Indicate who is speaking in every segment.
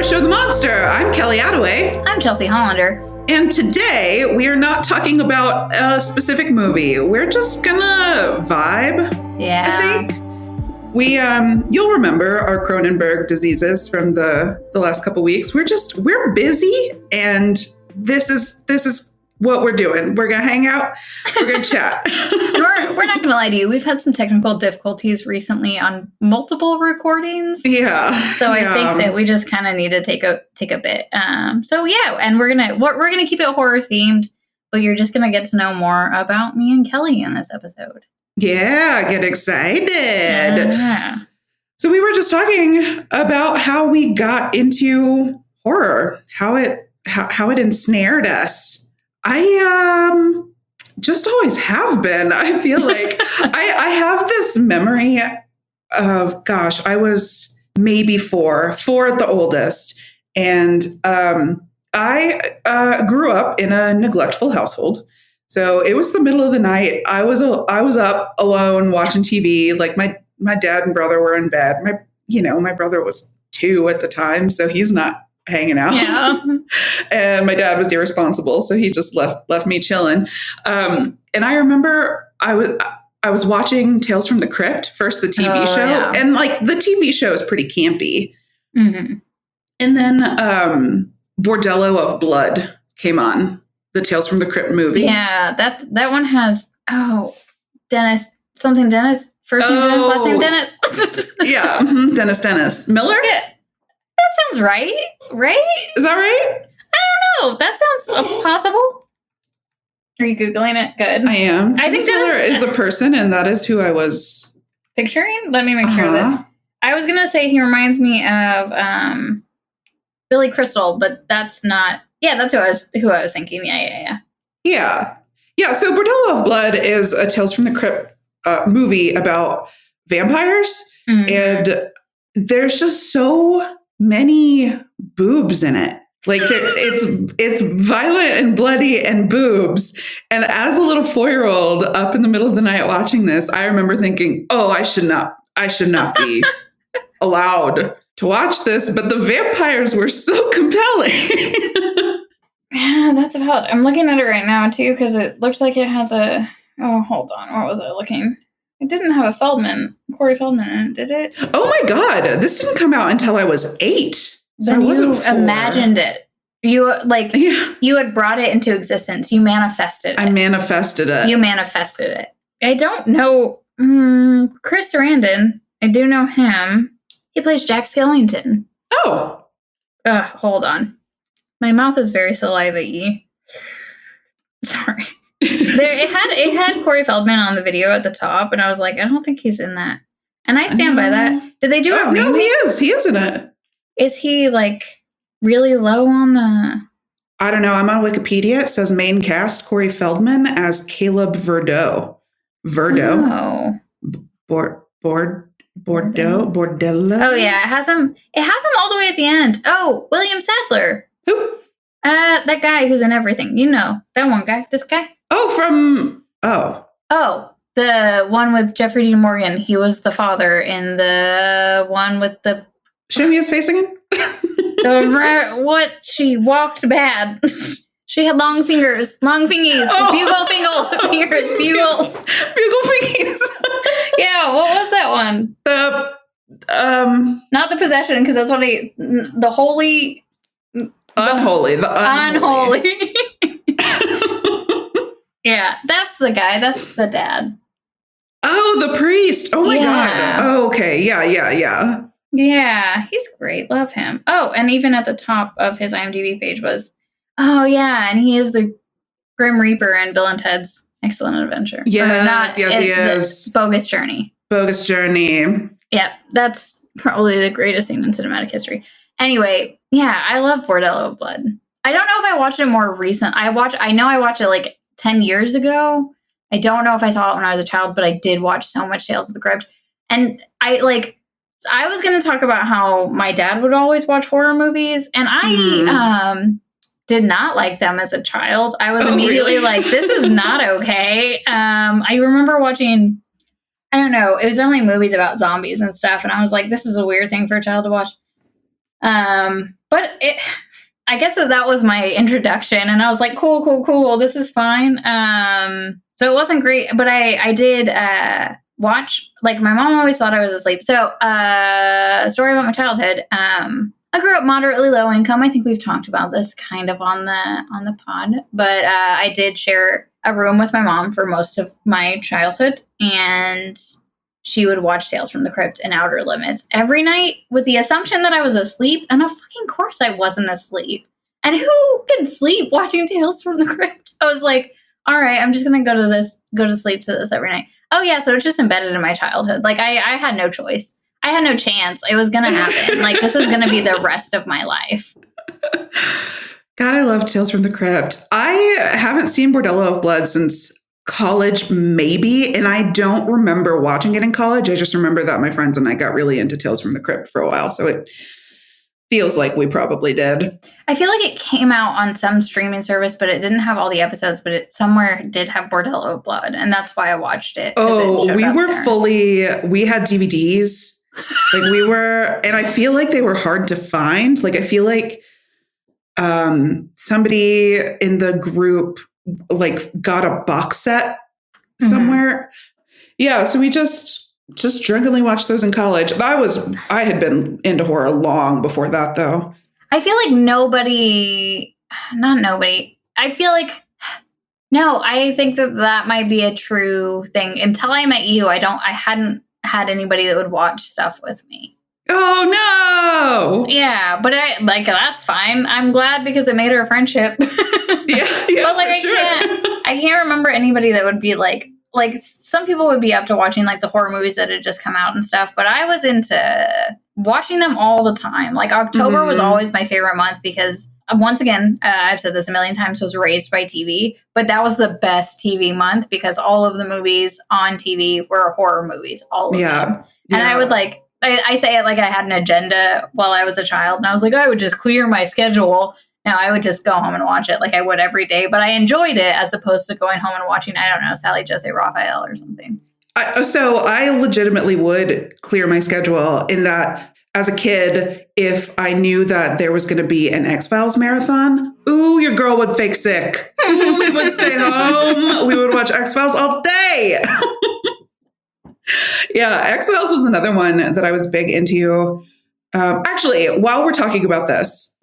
Speaker 1: Our Show the Monster. I'm Kelly Attaway.
Speaker 2: I'm Chelsea Hollander.
Speaker 1: And today we are not talking about a specific movie. We're just gonna vibe.
Speaker 2: Yeah.
Speaker 1: I think. You'll remember our Cronenberg diseases from the last couple weeks. We're busy, and this is what we're doing. We're gonna hang out. We're gonna chat.
Speaker 2: And we're not gonna lie to you. We've had some technical difficulties recently on multiple recordings.
Speaker 1: Yeah.
Speaker 2: So I think that we just kind of need to take a bit. So yeah, and we're gonna keep it horror themed, but you're just gonna get to know more about me and Kelly in this episode.
Speaker 1: Yeah, get excited.
Speaker 2: Yeah.
Speaker 1: So we were just talking about how we got into horror, how it ensnared us. I just always have been. I feel like I have this memory of, gosh, I was maybe four at the oldest. And I grew up in a neglectful household. So it was the middle of the night. I was up alone watching TV. Like my dad and brother were in bed. My brother was 2 at the time, so he's not hanging out.
Speaker 2: Yeah.
Speaker 1: And my dad was irresponsible, so he just left me chilling. And I remember I was watching Tales from the Crypt, first the TV show,
Speaker 2: yeah.
Speaker 1: and like the TV show is pretty campy.
Speaker 2: Mm-hmm.
Speaker 1: And then Bordello of Blood came on. The Tales from the Crypt movie.
Speaker 2: Yeah, that one has Dennis first name Dennis, last name Dennis.
Speaker 1: Yeah, Dennis Miller.
Speaker 2: Yeah, that sounds right.
Speaker 1: Is that right?
Speaker 2: I don't know. That sounds possible. Are you googling it? Good.
Speaker 1: I am.
Speaker 2: I think
Speaker 1: Dennis Miller is a person, and that is who I was
Speaker 2: picturing. Let me make sure that I was gonna say he reminds me of Billy Crystal, but that's not. Yeah, that's who I was thinking. Yeah.
Speaker 1: So Bordello of Blood is a Tales from the Crypt movie about vampires, and there's just so many boobs in it. Like it's violent and bloody and boobs. And as a little 4-year-old up in the middle of the night watching this, I remember thinking, "Oh, I should not be allowed to watch this." But the vampires were so compelling.
Speaker 2: Yeah, that's about. I'm looking at it right now too because it looks like it has a. Oh, hold on. What was I looking? It didn't have a Corey Feldman in it, did it?
Speaker 1: Oh my God! This didn't come out until I was 8. So
Speaker 2: then
Speaker 1: I wasn't
Speaker 2: you
Speaker 1: 4.
Speaker 2: imagined it. You you had brought it into existence. You manifested it.
Speaker 1: I manifested it.
Speaker 2: You manifested it. I don't know Chris Sarandon. I do know him. He plays Jack Skellington.
Speaker 1: Oh.
Speaker 2: Hold on. My mouth is very saliva-y. Sorry. It had Corey Feldman on the video at the top, and I was like, I don't think he's in that. And I stand by that. Did they do it?
Speaker 1: No, he is. He is in it.
Speaker 2: Is he like really low on the?
Speaker 1: I don't know. I'm on Wikipedia. It says main cast Corey Feldman as Caleb Bordello.
Speaker 2: Oh.
Speaker 1: Bordello.
Speaker 2: Oh yeah, it has him all the way at the end. Oh, William Sadler.
Speaker 1: Who?
Speaker 2: That guy who's in everything. You know, that one guy. This guy.
Speaker 1: Oh,
Speaker 2: the one with Jeffrey Dean Morgan. He was the father in the one with the.
Speaker 1: Show me his face again.
Speaker 2: She walked bad. She had long fingers, long fingies, fingers, bugles.
Speaker 1: Bugle fingies.
Speaker 2: Yeah, what was that one? Not the possession, because that's what the holy.
Speaker 1: Unholy. The
Speaker 2: unholy. Yeah, that's the guy. That's the dad.
Speaker 1: Oh, the priest. Oh my God. Oh, okay. Yeah.
Speaker 2: Yeah, he's great. Love him. Oh, and even at the top of his IMDb page was, oh yeah, and he is the Grim Reaper in Bill and Ted's Excellent Adventure.
Speaker 1: Yes, he is.
Speaker 2: Bogus Journey.
Speaker 1: Bogus Journey.
Speaker 2: Yeah, that's probably the greatest scene in cinematic history. Anyway, yeah, I love Bordello of Blood. I don't know if I watched it more recent. I know I watched it like 10 years ago. I don't know if I saw it when I was a child, but I did watch so much Tales of the Crypt. And I was going to talk about how my dad would always watch horror movies, and I did not like them as a child. I was immediately like, this is not okay. I remember watching, I don't know, it was only movies about zombies and stuff, and I was like, this is a weird thing for a child to watch. But I guess that was my introduction, and I was like, cool, this is fine. So it wasn't great, but I did watch, like, my mom always thought I was asleep. So story about my childhood. I grew up moderately low income. I think we've talked about this kind of on the pod, but I did share a room with my mom for most of my childhood, and she would watch Tales from the Crypt and Outer Limits every night with the assumption that I was asleep, and of fucking course I wasn't asleep. And who can sleep watching Tales from the Crypt? I was like, all right, I'm just gonna go to sleep to this every night. Oh yeah, so it's just embedded in my childhood. Like I had no choice. I had no chance. It was gonna happen. Like this was gonna be the rest of my life.
Speaker 1: God, I love Tales from the Crypt. I haven't seen Bordello of Blood since college, maybe, and I don't remember watching it in college. I just remember that my friends and I got really into Tales from the Crypt for a while, so it feels like we probably did.
Speaker 2: I feel like it came out on some streaming service, but it didn't have all the episodes, but it somewhere did have Bordello of Blood, and that's why I watched it.
Speaker 1: Oh, we had DVDs. Like we were, and I feel like they were hard to find. Like I feel like somebody in the group like got a box set somewhere. Mm-hmm. Yeah, so we just drunkenly watched those in college. I had been into horror long before that, though.
Speaker 2: I feel like I feel like, no, I think that might be a true thing. Until I met you, I hadn't had anybody that would watch stuff with me.
Speaker 1: Oh, no.
Speaker 2: Yeah, but that's fine. I'm glad because it made our friendship.
Speaker 1: Yeah,
Speaker 2: but like I can't remember anybody that would be like some people would be up to watching like the horror movies that had just come out and stuff, but I was into watching them all the time. Like October was always my favorite month because once again, I've said this a million times, was raised by TV, but that was the best TV month because all of the movies on TV were horror movies, all of them. And I would I say it like I had an agenda while I was a child, and I was like, I would just clear my schedule. Now I would just go home and watch it like I would every day, but I enjoyed it as opposed to going home and watching, I don't know, Sally Jesse Raphael or something.
Speaker 1: So I legitimately would clear my schedule in that as a kid, if I knew that there was going to be an X-Files marathon, your girl would fake sick. We would stay home. We would watch X-Files all day. Yeah, X-Files was another one that I was big into. Actually, while we're talking about this,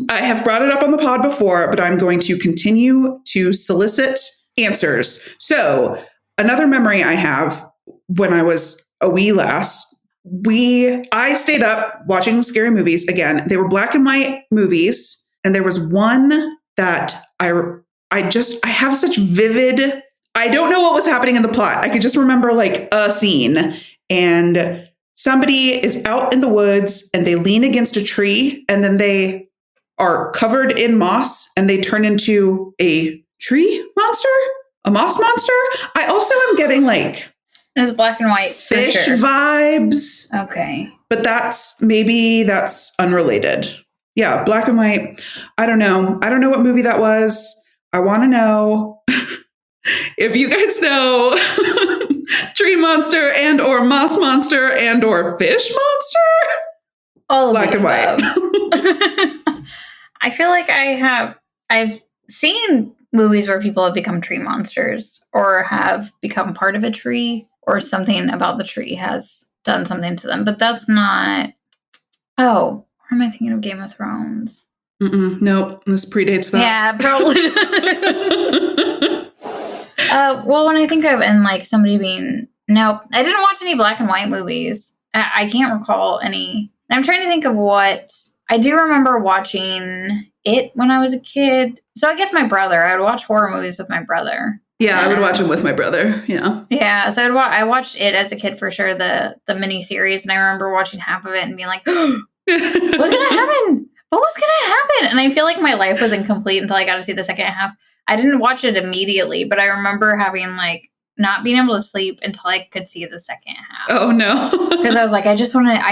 Speaker 1: I have brought it up on the pod before, but I'm going to continue to solicit answers. So another memory I have when I was a wee lass, I stayed up watching scary movies. Again, they were black and white movies. And there was one that I have such vivid, I don't know what was happening in the plot. I could just remember like a scene, and somebody is out in the woods and they lean against a tree, and then they are covered in moss and they turn into a tree monster, a moss monster. I also am getting like
Speaker 2: it's black and white
Speaker 1: fish vibes.
Speaker 2: Okay.
Speaker 1: But that's unrelated. Yeah, black and white. I don't know what movie that was. I want to know if you guys know tree monster and or moss monster and or fish monster.
Speaker 2: All
Speaker 1: black and white.
Speaker 2: I feel like I've seen movies where people have become tree monsters or have become part of a tree or something about the tree has done something to them, but that's not. Oh, or am I thinking of Game of Thrones?
Speaker 1: Nope, this predates that.
Speaker 2: Yeah, probably. Well, when I think of somebody being nope, I didn't watch any black and white movies. I can't recall any. And I'm trying to think of what. I do remember watching it when I was a kid. So I guess my brother. I would watch horror movies with my brother.
Speaker 1: Yeah, I would watch them with my brother. Yeah.
Speaker 2: Yeah, so I watched it as a kid for sure, the mini series, and I remember watching half of it and being like, "What's gonna happen? What was gonna happen?" And I feel like my life was incomplete until I got to see the second half. I didn't watch it immediately, but I remember having not being able to sleep until I could see the second half.
Speaker 1: Oh no.
Speaker 2: Because I was like, I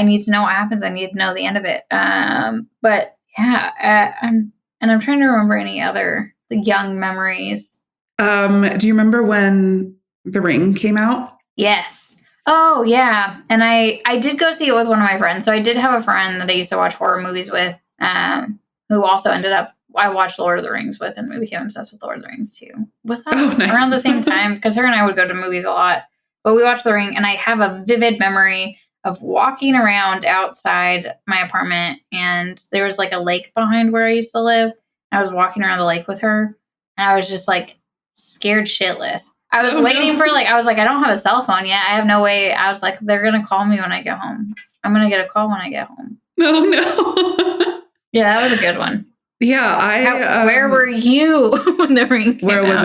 Speaker 2: need to know what happens. I need to know the end of it. But yeah, I'm trying to remember any other young memories.
Speaker 1: Do you remember when The Ring came out?
Speaker 2: Yes. Oh yeah, and I did go see it with one of my friends. So I did have a friend that I used to watch horror movies with, who also ended up I watched Lord of the Rings with, and we became obsessed with Lord of the Rings too. Was that
Speaker 1: nice.
Speaker 2: around the same time? Because her and I would go to movies a lot, but we watched The Ring, and I have a vivid memory of walking around outside my apartment, and there was like a lake behind where I used to live. I was walking around the lake with her, and I was just like scared shitless. I was waiting for I was like, I don't have a cell phone yet. I have no way. I was like, they're going to call me when I get home. I'm going to get a call when I get home.
Speaker 1: Oh, no.
Speaker 2: Yeah, that was a good one.
Speaker 1: Yeah.
Speaker 2: Where were you when The Ring came
Speaker 1: Where was
Speaker 2: out?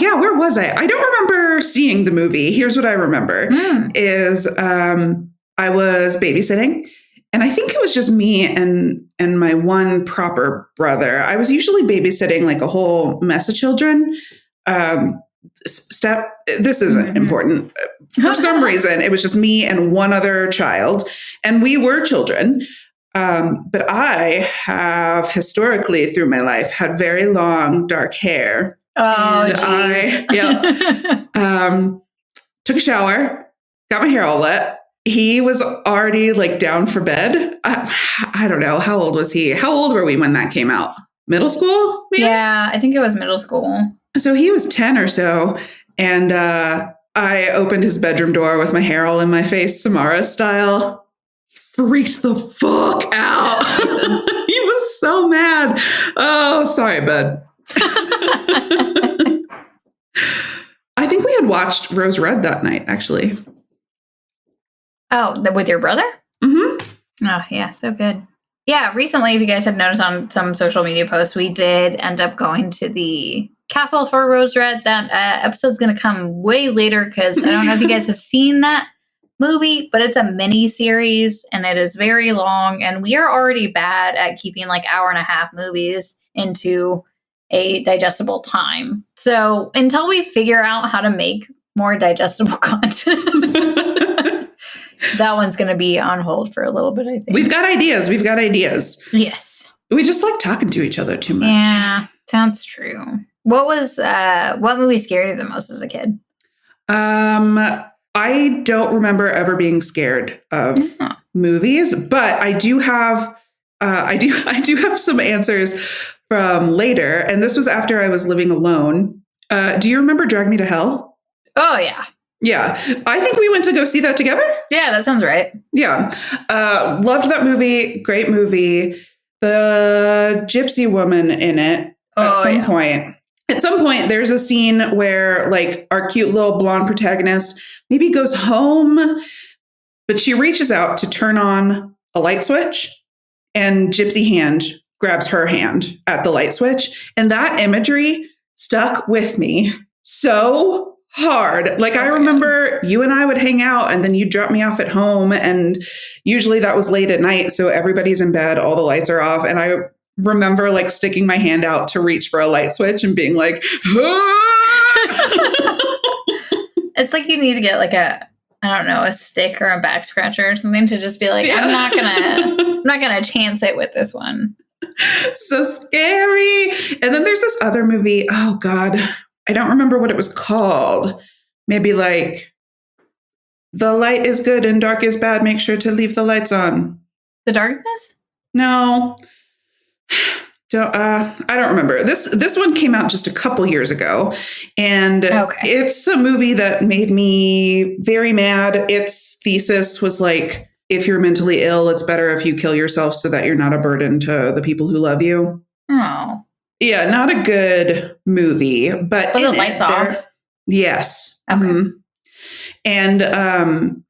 Speaker 1: Where was I? I don't remember seeing the movie. Here's what I remember is I was babysitting. And I think it was just me and my one proper brother. I was usually babysitting like a whole mess of children. This isn't important. For some reason, it was just me and one other child. And we were children. But I have historically through my life had very long, dark hair.
Speaker 2: Oh,
Speaker 1: geez. Took a shower, got my hair all wet. He was already like down for bed. I don't know. How old was he? How old were we when that came out? Middle school? Maybe?
Speaker 2: Yeah, I think it was middle school.
Speaker 1: So he was 10 or so. And I opened his bedroom door with my hair all in my face, Samara style. Freaked the fuck out. He was so mad. Oh, sorry, bud. I think we had watched Rose Red that night, actually.
Speaker 2: Oh, with your brother?
Speaker 1: Mm-hmm.
Speaker 2: Oh, yeah, so good. Yeah, recently, if you guys have noticed on some social media posts, we did end up going to the castle for Rose Red. That episode's going to come way later because I don't know if you guys have seen that movie, but it's a mini series and it is very long. And we are already bad at keeping like hour-and-a-half movies into a digestible time. So until we figure out how to make more digestible content, that one's going to be on hold for a little bit, I think.
Speaker 1: We've got ideas.
Speaker 2: Yes.
Speaker 1: We just like talking to each other too much.
Speaker 2: Yeah, sounds true. What movie scared you the most as a kid?
Speaker 1: I don't remember ever being scared of movies, but I do have I do have some answers from later, and this was after I was living alone. Do you remember Drag Me to Hell?
Speaker 2: Oh yeah.
Speaker 1: Yeah, I think we went to go see that together.
Speaker 2: Yeah, that sounds right.
Speaker 1: Yeah, loved that movie. Great movie. The gypsy woman in it at some point. At some point, there's a scene where like our cute little blonde protagonist maybe goes home, but she reaches out to turn on a light switch, and Gypsy Hand grabs her hand at the light switch, and that imagery stuck with me so hard. Like I remember you and I would hang out and then you'd drop me off at home, and usually that was late at night, so everybody's in bed, all the lights are off, and I remember like sticking my hand out to reach for a light switch and being like, ah!
Speaker 2: It's like you need to get like a stick or a back scratcher or something to just be like, I'm not gonna chance it with this one.
Speaker 1: So scary. And then there's this other movie. Oh God. I don't remember what it was called. Maybe like The Light is Good and Dark is Bad. Make sure to leave the lights on.
Speaker 2: The Darkness?
Speaker 1: No. I don't remember. This one came out just a couple years ago, and it's a movie that made me very mad. Its thesis was like, if you're mentally ill, it's better if you kill yourself so that you're not a burden to the people who love you.
Speaker 2: Oh.
Speaker 1: Yeah, not a good movie, but
Speaker 2: was it lights off?
Speaker 1: Yes.
Speaker 2: Okay.
Speaker 1: Mm-hmm. And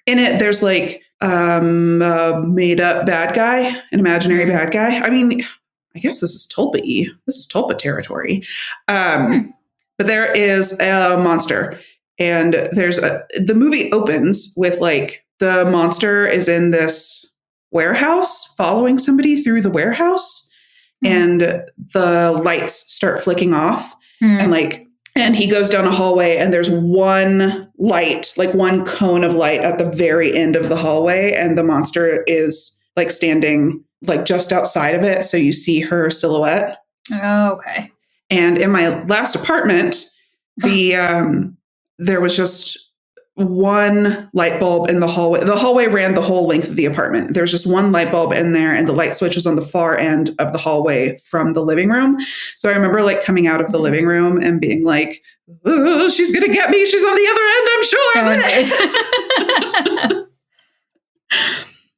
Speaker 1: in it, there's like a made up bad guy, an imaginary bad guy. I mean, I guess this is Tulpa-y. This is Tulpa territory. But there is a monster, and the movie opens with like the monster is in this warehouse following somebody through the warehouse. And the lights start flicking off, and he goes down a hallway, and there's one light, like one cone of light at the very end of the hallway, and the monster is like standing like just outside of it, so you see her silhouette.
Speaker 2: Oh, okay.
Speaker 1: And in my last apartment, there was just one light bulb in the hallway. The hallway ran the whole length of the apartment. There was just one light bulb in there, and the light switch was on the far end of the hallway from the living room. So I remember like coming out of the living room and being like, oh, she's going to get me. She's on the other end, I'm sure.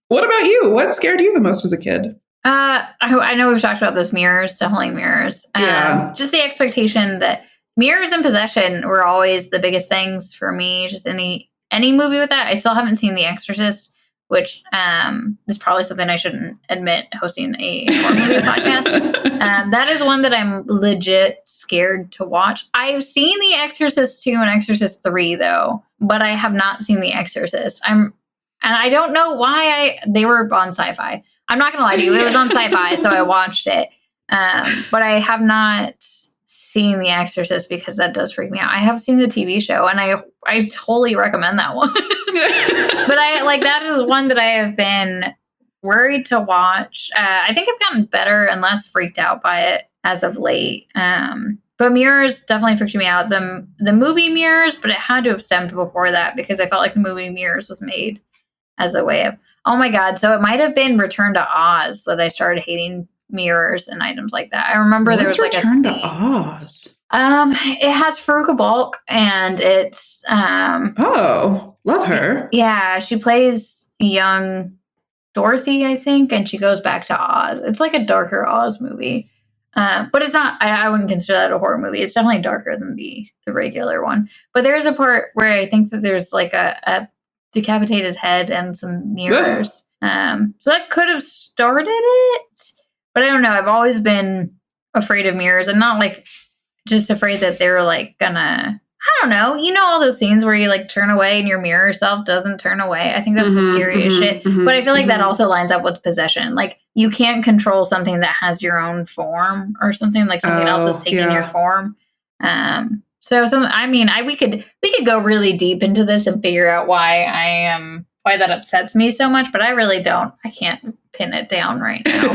Speaker 1: What about you? What scared you the most as a kid?
Speaker 2: I know we've talked about this. Mirrors, definitely mirrors.
Speaker 1: Yeah.
Speaker 2: Just the expectation that mirrors and possession were always the biggest things for me. Just any movie with that. I still haven't seen The Exorcist, which is probably something I shouldn't admit hosting a horror movie podcast. That is one that I'm legit scared to watch. I've seen The Exorcist 2 and Exorcist 3 though, but I have not seen The Exorcist. And I don't know why they were on Sci-Fi. I'm not going to lie to you. It was on Sci-Fi, so I watched it. But I have not seen The Exorcist because that does freak me out. I have seen the TV show, and I totally recommend that one. But that is one that I have been worried to watch. I think I've gotten better and less freaked out by it as of late. But Mirrors definitely freaked me out. The movie Mirrors, but it had to have stemmed before that because I felt like the movie Mirrors was made as a way of, oh my God. So it might have been Return to Oz that I started hating mirrors and items like that. I remember there was like
Speaker 1: Return
Speaker 2: a
Speaker 1: to
Speaker 2: scene.
Speaker 1: Oz?
Speaker 2: It has Faruka Balk, and it's
Speaker 1: oh, love her.
Speaker 2: Yeah, she plays young Dorothy, I think, and she goes back to Oz. It's like a darker Oz movie. But it's not, I wouldn't consider that a horror movie. It's definitely darker than the regular one. But there's a part where I think that there's like a decapitated head and some mirrors. So that could have started it. But I don't know. I've always been afraid of mirrors, and not like just afraid that they're like gonna, I don't know. You know, all those scenes where you like turn away and your mirror self doesn't turn away. I think that's the scariest shit. But I feel like that also lines up with possession. Like you can't control something that has your own form or something, like something else is taking your form. We could go really deep into this and figure out why that upsets me so much, but I really don't. I can't pin it down right now.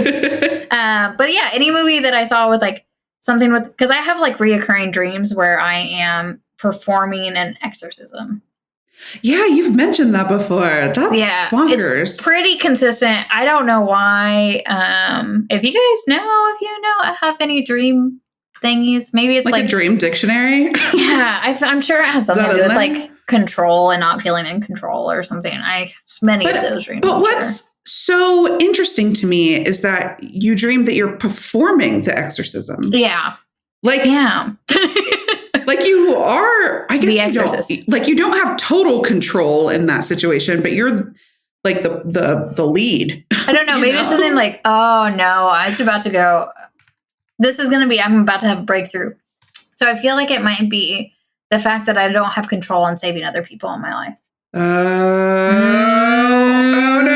Speaker 2: But yeah, any movie that I saw with like something with, because I have like reoccurring dreams where I am performing an exorcism.
Speaker 1: Yeah, you've mentioned that before. That's bonkers.
Speaker 2: It's pretty consistent. I don't know why. If you guys know, have any dream thingies, maybe it's like
Speaker 1: a dream dictionary.
Speaker 2: Yeah, I'm sure it has something to do with like control and not feeling in control or something. Many of those dreams.
Speaker 1: But what's so interesting to me is that you dream that you're performing the exorcism.
Speaker 2: Yeah.
Speaker 1: Like you are, I guess you don't have total control in that situation, but you're like the lead.
Speaker 2: I don't know. Maybe it's something like, oh no, it's about to go. I'm about to have a breakthrough. So I feel like it might be the fact that I don't have control on saving other people in my life.
Speaker 1: Oh no.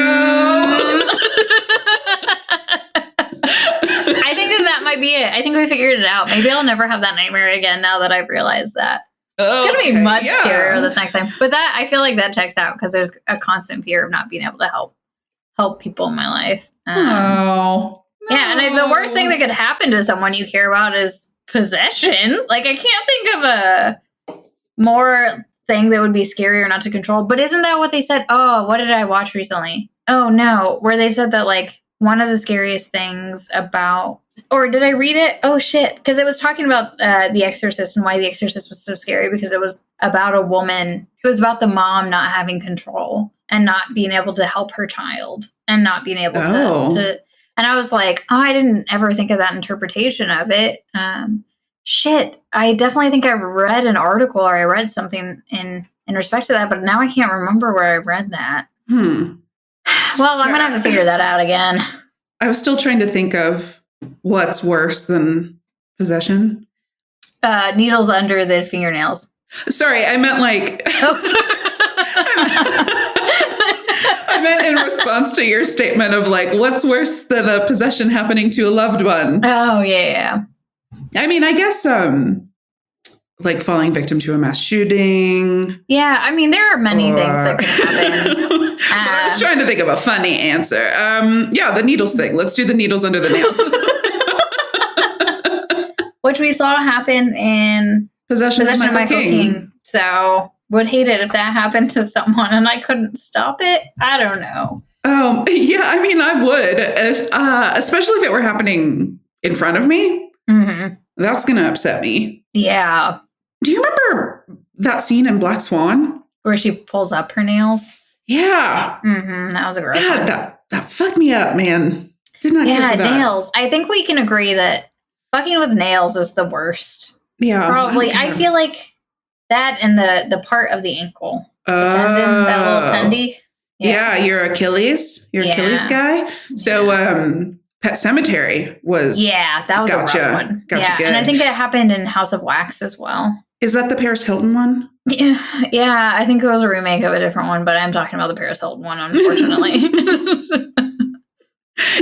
Speaker 2: I think that might be it. I think we figured it out. Maybe I'll never have that nightmare again now that I've realized that. It's going to be much scarier this next time. But that, I feel like that checks out because there's a constant fear of not being able to help people in my life. Yeah, and the worst thing that could happen to someone you care about is possession. Like, I can't think of a more thing that would be scarier not to control. But isn't that what they said? Oh, what did I watch recently? Oh, no, where they said that, like, one of the scariest things about, or did I read it? Oh, shit. Because it was talking about The Exorcist and why The Exorcist was so scary, because it was about a woman. It was about the mom not having control and not being able to help her child and not being able to. And I was like, oh, I didn't ever think of that interpretation of it. Shit. I definitely think I've read an article or I read something in respect to that, but now I can't remember where I read that. Well, I'm going to have to figure that out again.
Speaker 1: I was still trying to think of what's worse than possession.
Speaker 2: Needles under the fingernails.
Speaker 1: Sorry, I meant like... I meant in response to your statement of like, what's worse than a possession happening to a loved one?
Speaker 2: Oh, yeah.
Speaker 1: I mean, I guess like falling victim to a mass shooting.
Speaker 2: Yeah, I mean, there are many things that can happen.
Speaker 1: But I was trying to think of a funny answer. Yeah, the needles thing. Let's do the needles under the nails.
Speaker 2: Which we saw happen in
Speaker 1: Possession of Michael King.
Speaker 2: So would hate it if that happened to someone and I couldn't stop it. I don't know.
Speaker 1: Yeah, I mean, I would, especially if it were happening in front of me.
Speaker 2: Mm-hmm.
Speaker 1: That's going to upset me.
Speaker 2: Yeah.
Speaker 1: Do you remember that scene in Black Swan?
Speaker 2: Where she pulls up her nails?
Speaker 1: Yeah.
Speaker 2: Mm-hmm. That was a gross one.
Speaker 1: That fucked me up, man. Did not care for that.
Speaker 2: Nails. I think we can agree that fucking with nails is the worst.
Speaker 1: Yeah.
Speaker 2: Probably. I feel like that and the part of the ankle. The tendon, that little tendy.
Speaker 1: Yeah, your Achilles. Your Achilles guy. So Pet Sematary was
Speaker 2: that was a rough one.
Speaker 1: Gotcha good.
Speaker 2: And I think it happened in House of Wax as well.
Speaker 1: Is that the Paris Hilton one?
Speaker 2: Yeah, I think it was a remake of a different one, but I'm talking about the Paris Hilton one, unfortunately.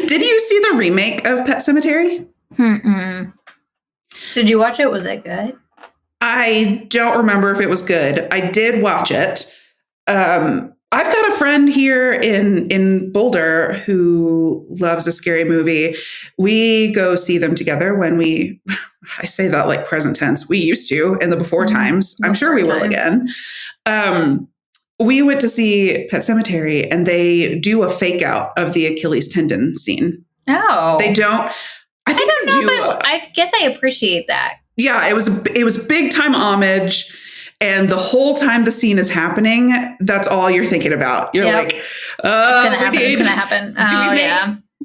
Speaker 1: Did you see the remake of Pet Sematary?
Speaker 2: Mm-mm. Did you watch it? Was it good?
Speaker 1: I don't remember if it was good. I did watch it. I've got a friend here in Boulder who loves a scary movie. We go see them together when I say that like present tense. We used to in the before times. I'm sure we will again. We went to see Pet Sematary and they do a fake out of the Achilles tendon scene.
Speaker 2: Oh.
Speaker 1: They don't. I don't know,
Speaker 2: but I guess I appreciate that.
Speaker 1: Yeah, it was big time homage. And the whole time the scene is happening, that's all you're thinking about. You're like,
Speaker 2: it's gonna happen.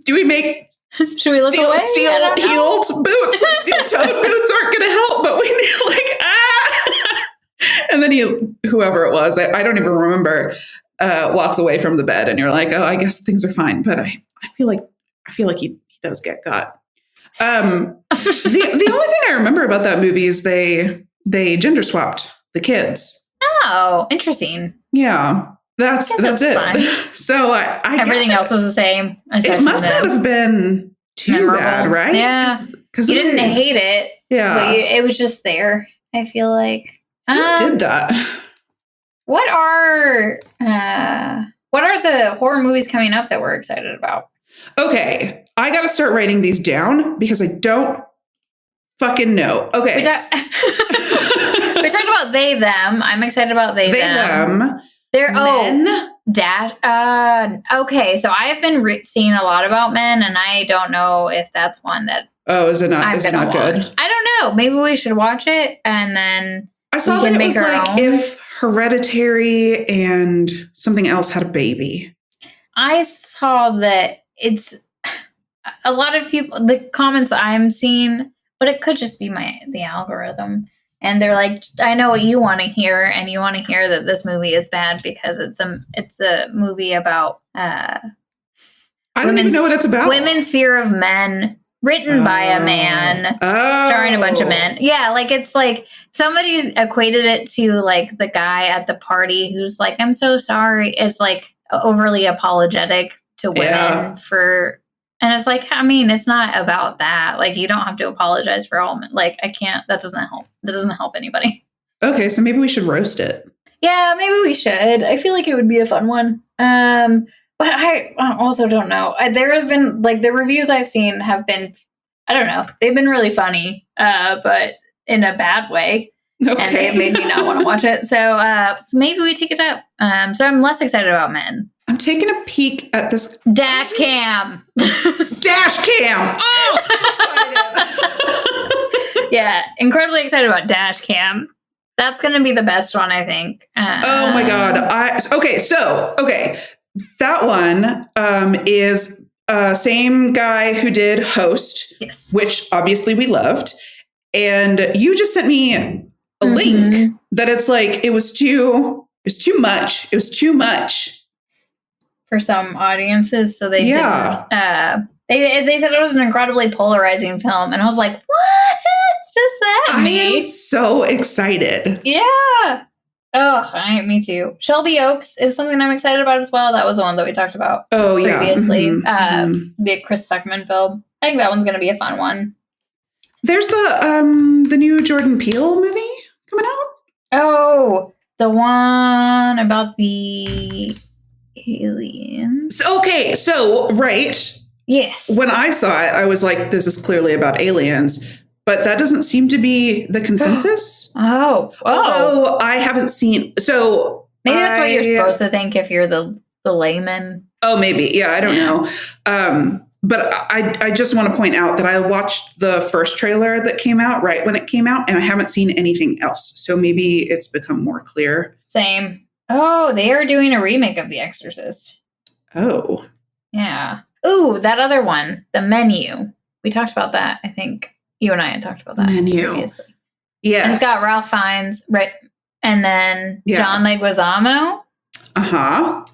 Speaker 1: Do we make
Speaker 2: should we look away?
Speaker 1: Steel-heeled boots? Steel-toed boots aren't going to help, but we need And then whoever it was, I don't even remember, walks away from the bed, and you're like, oh, I guess things are fine. But I feel like he does get got. The only thing I remember about that movie is they gender swapped the kids.
Speaker 2: Oh, interesting.
Speaker 1: Yeah, that's it.
Speaker 2: Fine.
Speaker 1: So I
Speaker 2: everything else was the same.
Speaker 1: It must not have been too
Speaker 2: memorable.
Speaker 1: Bad, right?
Speaker 2: Yeah, because you didn't hate it.
Speaker 1: Yeah,
Speaker 2: but it was just there. I feel like
Speaker 1: who did that?
Speaker 2: What are the horror movies coming up that we're excited about?
Speaker 1: Okay, I got to start writing these down because I don't fucking know. Okay.
Speaker 2: We talked about they, them. I'm excited about they them. They're
Speaker 1: Men?
Speaker 2: Okay, so I've been seeing a lot about Men, and I don't know if that's one that.
Speaker 1: Oh, is it not? Is it not good?
Speaker 2: I don't know. Maybe we should watch it, and then
Speaker 1: I saw that it was like if Hereditary and something else had a baby.
Speaker 2: I saw that it's a lot of people. The comments I'm seeing. But it could just be the algorithm. And they're like, I know what you want to hear, and you want to hear that this movie is bad because it's a movie about
Speaker 1: I don't even know what it's about.
Speaker 2: Women's fear of men, written by a man, starring a bunch of men. Yeah, like it's like somebody's equated it to like the guy at the party who's like, I'm so sorry. It's like overly apologetic to women for. And it's like, I mean, it's not about that. Like, you don't have to apologize for all men. Like, I can't. That doesn't help. That doesn't help anybody.
Speaker 1: Okay, so maybe we should roast it.
Speaker 2: Yeah, maybe we should. I feel like it would be a fun one. But I also don't know. There have been, like, the reviews I've seen have been, I don't know. They've been really funny, but in a bad way. Okay. And they've made me not want to watch it. So maybe we take it up. So I'm less excited about Men.
Speaker 1: I'm taking a peek at this
Speaker 2: dash cam.
Speaker 1: Dash cam. Oh,
Speaker 2: so excited. Yeah, incredibly excited about dash cam. That's going to be the best one, I think.
Speaker 1: Oh my god. Okay. That one is same guy who did Host,
Speaker 2: yes,
Speaker 1: which obviously we loved. And you just sent me a link that it's like it was too much. It was too much
Speaker 2: for some audiences, so they didn't. They said it was an incredibly polarizing film, and I was like, "What does that mean?"
Speaker 1: I am so excited.
Speaker 2: Yeah. Oh, me too. Shelby Oaks is something I'm excited about as well. That was the one that we talked about previously. The Chris Stuckman film. I think that one's going to be a fun one.
Speaker 1: There's the new Jordan Peele movie coming out.
Speaker 2: Oh, the one about the aliens.
Speaker 1: Okay, so right.
Speaker 2: Yes.
Speaker 1: When I saw it, I was like, this is clearly about aliens. but that doesn't seem to be the consensus.
Speaker 2: Oh.
Speaker 1: Although I haven't seen, so
Speaker 2: maybe that's what you're supposed to think if you're the layman.
Speaker 1: Oh, maybe. Yeah, I don't know. But I just want to point out that I watched the first trailer that came out right when it came out, and I haven't seen anything else. So maybe it's become more clear.
Speaker 2: Same. Oh, they are doing a remake of The Exorcist.
Speaker 1: Oh.
Speaker 2: Yeah. Ooh, that other one, The Menu. We talked about that. I think you and I had talked about that previously.
Speaker 1: Yes.
Speaker 2: And it's got Ralph Fiennes, right? And then John Leguizamo.
Speaker 1: Uh-huh.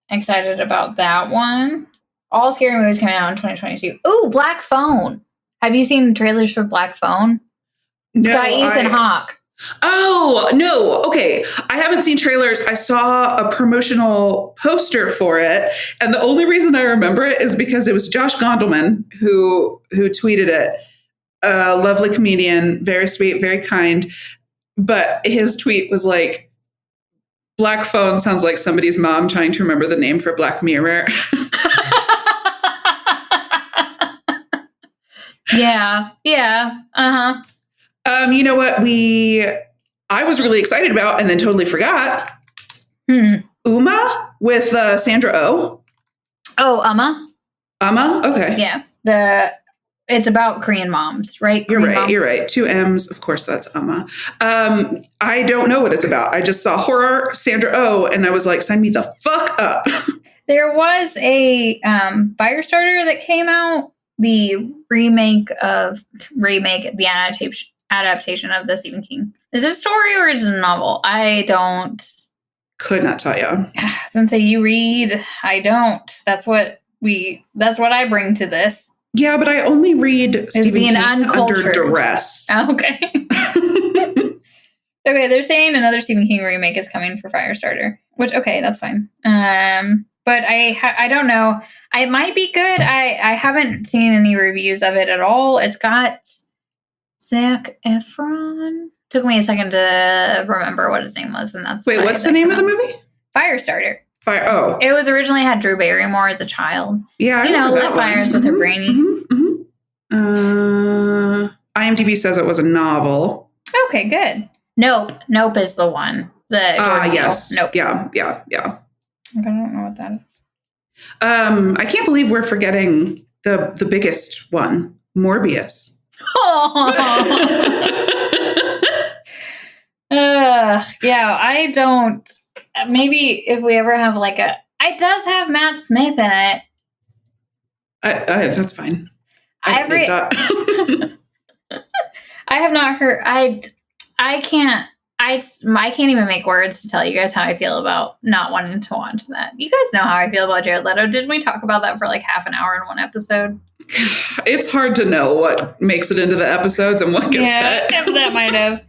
Speaker 2: Excited about that one. All scary movies coming out in 2022. Ooh, Black Phone. Have you seen trailers for Black Phone? It's got Ethan Hawke.
Speaker 1: Oh, no. Okay. I haven't seen trailers. I saw a promotional poster for it. And the only reason I remember it is because it was Josh Gondelman who tweeted it. A lovely comedian, very sweet, very kind. But his tweet was like, Black Phone sounds like somebody's mom trying to remember the name for Black Mirror.
Speaker 2: Yeah. Uh-huh.
Speaker 1: You know what I was really excited about and then totally forgot? Uma with Sandra Oh.
Speaker 2: Oh, Uma?
Speaker 1: Okay.
Speaker 2: Yeah. It's about Korean moms, right?
Speaker 1: You're right. 2 M's. Of course, that's Uma. I don't know what it's about. I just saw horror, Sandra Oh, and I was like, sign me the fuck up.
Speaker 2: There was a Firestarter that came out, the the adaptation of the Stephen King. Is it a story or is it a novel? I
Speaker 1: could not tell you.
Speaker 2: Since you read, I don't. That's what I bring to this.
Speaker 1: Yeah, but I only read Stephen King under duress.
Speaker 2: Oh, okay. Okay, they're saying another Stephen King remake is coming for Firestarter, which, okay, that's fine. But I don't know. It might be good. I haven't seen any reviews of it at all. It's got Zac Efron. Took me a second to remember what his name was, and that's
Speaker 1: wait. What's the name of the movie?
Speaker 2: Firestarter.
Speaker 1: It
Speaker 2: was originally had Drew Barrymore as a child.
Speaker 1: Yeah,
Speaker 2: lit fires with her brainy.
Speaker 1: IMDb says it was a novel.
Speaker 2: Okay, good. Nope is the one.
Speaker 1: Yes.
Speaker 2: Nope.
Speaker 1: Yeah.
Speaker 2: I don't know what that is.
Speaker 1: I can't believe we're forgetting the biggest one, Morbius.
Speaker 2: Yeah, I don't. Maybe if we ever have it does have Matt Smith in it.
Speaker 1: That's fine.
Speaker 2: I have not heard. I can't even make words to tell you guys how I feel about not wanting to watch that. You guys know how I feel about Jared Leto. Didn't we talk about that for half an hour in one episode?
Speaker 1: It's hard to know what makes it into the episodes and what gets cut.
Speaker 2: Yeah, that might have.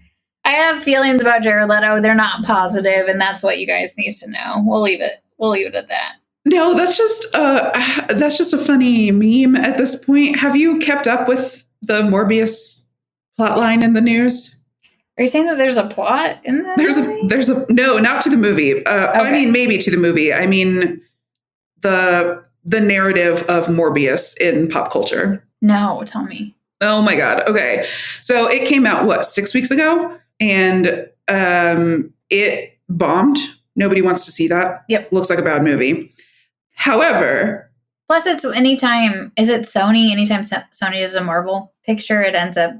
Speaker 2: I have feelings about Jared Leto. They're not positive, and that's what you guys need to know. We'll leave it at that.
Speaker 1: No, that's just a funny meme at this point. Have you kept up with the Morbius plotline in the news?
Speaker 2: Are you saying that there's a plot in that?
Speaker 1: No, not to the movie. Okay. I mean, maybe to the movie. I mean, the narrative of Morbius in pop culture.
Speaker 2: No, tell me.
Speaker 1: Oh my God. Okay. So it came out, 6 weeks ago? And it bombed. Nobody wants to see that.
Speaker 2: Yep.
Speaker 1: Looks like a bad movie. However.
Speaker 2: Plus, is it Sony? Anytime Sony does a Marvel picture, it ends up.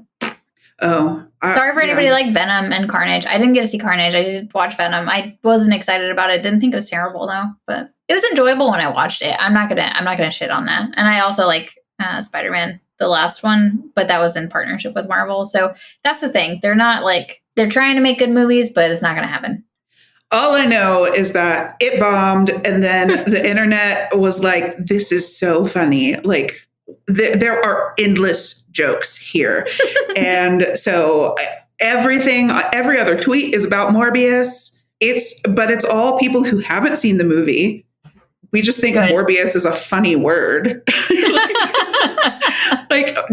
Speaker 1: Oh.
Speaker 2: Sorry for anybody like Venom and Carnage. I didn't get to see Carnage. I did watch Venom. I wasn't excited about it. Didn't think it was terrible though, but it was enjoyable when I watched it. I'm not gonna shit on that. And I also like Spider-Man, the last one, but that was in partnership with Marvel. So that's the thing. They're not they're trying to make good movies, but it's not gonna happen.
Speaker 1: All I know is that it bombed, and then the internet was like, "This is so funny!" There are endless jokes here, and so every other tweet is about Morbius. But it's all people who haven't seen the movie. We just think Morbius is a funny word.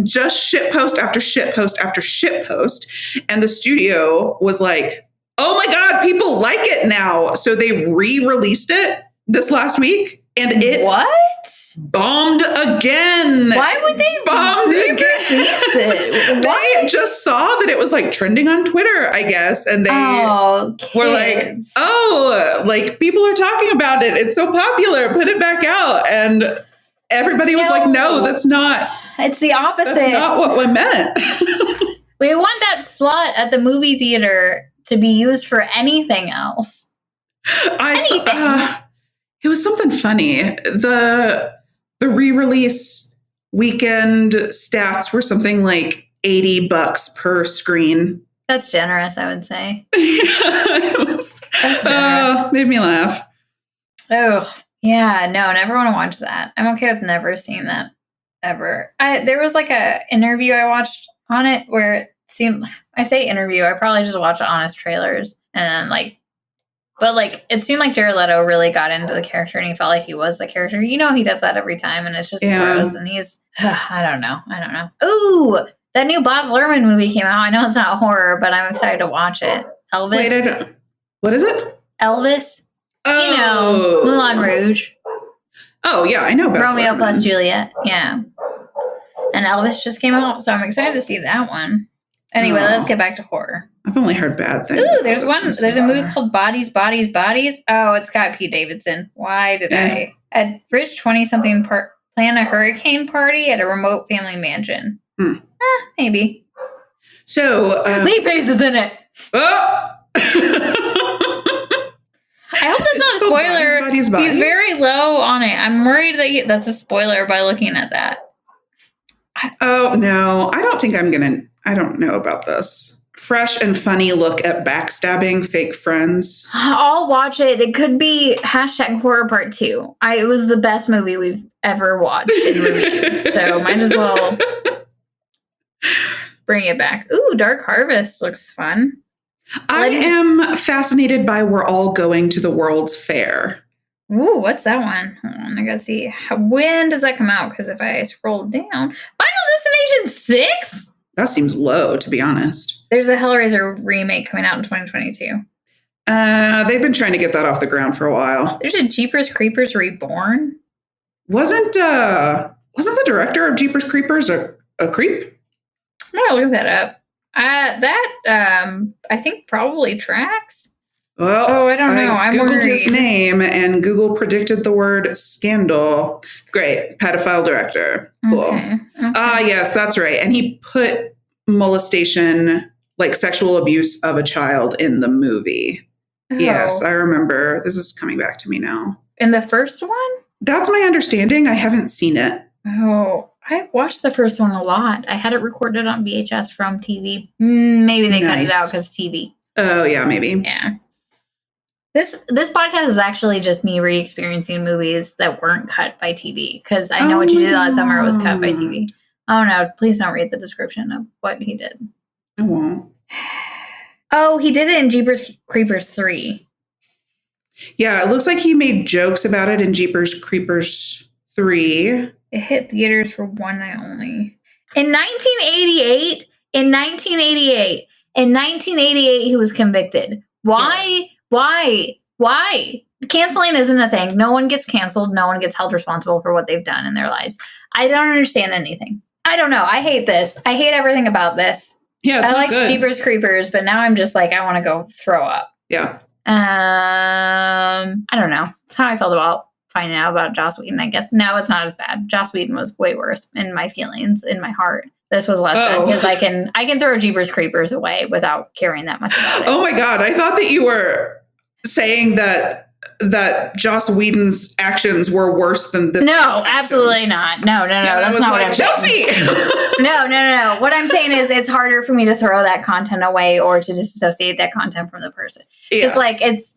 Speaker 1: Just shit post after shit post after shit post, and the studio was like, oh my God, people like it now. So they re-released it this last week. And
Speaker 2: What?
Speaker 1: Bombed again.
Speaker 2: Why would they
Speaker 1: bombed again?
Speaker 2: Release it?
Speaker 1: They just saw that it was like trending on Twitter, I guess, and they were like, "Oh, like people are talking about it. It's so popular. Put it back out." And everybody was like, "No, that's not.
Speaker 2: It's the opposite.
Speaker 1: That's not what we meant."
Speaker 2: We want that slut at the movie theater to be used for anything else.
Speaker 1: It was something funny. The re-release weekend stats were something like $80 per screen.
Speaker 2: That's generous, I would say.
Speaker 1: That's generous. Made me laugh.
Speaker 2: Oh, yeah, no, never want to watch that. I'm okay with never seeing that ever. There was like a interview I watched on it where it seemed, I say interview, I probably just watched honest trailers and like, but like it seemed like Jared Leto really got into the character and he felt like he was the character. You know, he does that every time and it's just gross and he's, I don't know. Ooh, that new Baz Luhrmann movie came out. I know it's not horror, but I'm excited to watch it. Elvis.
Speaker 1: Wait, what is it?
Speaker 2: Elvis. Oh. You know, Moulin Rouge.
Speaker 1: Oh, yeah, I know Baz
Speaker 2: Romeo
Speaker 1: Luhrmann.
Speaker 2: plus Juliet. Yeah. And Elvis just came out, so I'm excited to see that one. Anyway, let's get back to horror.
Speaker 1: I've only heard bad things.
Speaker 2: Ooh, there's a movie called Bodies, Bodies, Bodies. Oh, it's got Pete Davidson. Why did I? A rich 20-something plan a hurricane party at a remote family mansion. Maybe.
Speaker 1: So,
Speaker 2: Lee Pace is in it.
Speaker 1: Oh!
Speaker 2: I hope that's not a spoiler. Bodies. He's very low on it. I'm worried that that's a spoiler by looking at that.
Speaker 1: Oh, no. I don't know about this. Fresh and funny look at backstabbing fake friends.
Speaker 2: I'll watch it. It could be #horror part 2. It was the best movie we've ever watched and reviewed. So might as well bring it back. Ooh, Dark Harvest looks fun.
Speaker 1: I am fascinated by We're All Going to the World's Fair.
Speaker 2: Ooh, what's that one? Hold on, I gotta see. When does that come out? Because if I scroll down, Final Destination 6?
Speaker 1: That seems low, to be honest.
Speaker 2: There's a Hellraiser remake coming out in 2022.
Speaker 1: They've been trying to get that off the ground for a while.
Speaker 2: There's a Jeepers Creepers Reborn.
Speaker 1: Wasn't the director of Jeepers Creepers a creep?
Speaker 2: I'm gonna look that up. I think probably tracks.
Speaker 1: Well,
Speaker 2: I don't know. I'm
Speaker 1: Googled
Speaker 2: worried.
Speaker 1: his name and Google predicted the word scandal. Great. Pedophile director. Cool.
Speaker 2: Okay.
Speaker 1: Yes, that's right. And he put molestation, like sexual abuse of a child in the movie. Oh. Yes, I remember. This is coming back to me now.
Speaker 2: In the first one?
Speaker 1: That's my understanding. I haven't seen it.
Speaker 2: Oh, I watched the first one a lot. I had it recorded on VHS from TV. Maybe they cut it out because TV.
Speaker 1: Oh, yeah, maybe.
Speaker 2: Yeah. This podcast is actually just me re-experiencing movies that weren't cut by TV because I know what you did last summer was cut by TV. Oh no, please don't read the description of what he did.
Speaker 1: I won't.
Speaker 2: Oh, he did it in Jeepers Creepers 3.
Speaker 1: Yeah, it looks like he made jokes about it in Jeepers Creepers 3.
Speaker 2: It hit theaters for one night only. In 1988, he was convicted. Why? Canceling isn't a thing. No one gets canceled. No one gets held responsible for what they've done in their lives. I don't understand anything. I don't know. I hate this. I hate everything about this.
Speaker 1: Yeah, it's
Speaker 2: I like
Speaker 1: good.
Speaker 2: Jeepers Creepers, but now I'm just like, I want to go throw up.
Speaker 1: Yeah.
Speaker 2: I don't know. That's how I felt about finding out about Joss Whedon, I guess. No, it's not as bad. Joss Whedon was way worse in my feelings, in my heart. This was less bad because I can throw Jeepers Creepers away without caring that much about it.
Speaker 1: Oh my God. I thought that you were saying that Joss Whedon's actions were worse than this.
Speaker 2: No, absolutely not. No.
Speaker 1: Yeah,
Speaker 2: that's not what I'm
Speaker 1: Chelsea!
Speaker 2: saying. No. What I'm saying is it's harder for me to throw that content away or to disassociate that content from the person.
Speaker 1: Yes.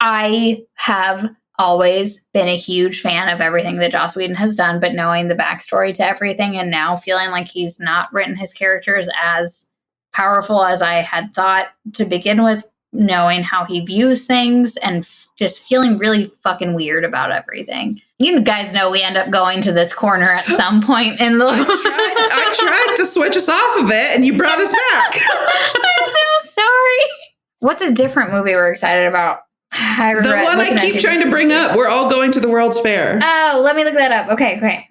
Speaker 2: I have always been a huge fan of everything that Joss Whedon has done, but knowing the backstory to everything and now feeling like he's not written his characters as powerful as I had thought to begin with, knowing how he views things and just feeling really fucking weird about everything. You guys know we end up going to this corner at some point in the...
Speaker 1: I tried to switch us off of it and you brought us back.
Speaker 2: I'm so sorry. What's a different movie we're excited about? I
Speaker 1: The
Speaker 2: regret
Speaker 1: one I
Speaker 2: looking at
Speaker 1: keep
Speaker 2: you.
Speaker 1: trying to bring up. We're all going to the World's Fair.
Speaker 2: Oh, let me look that up. Okay.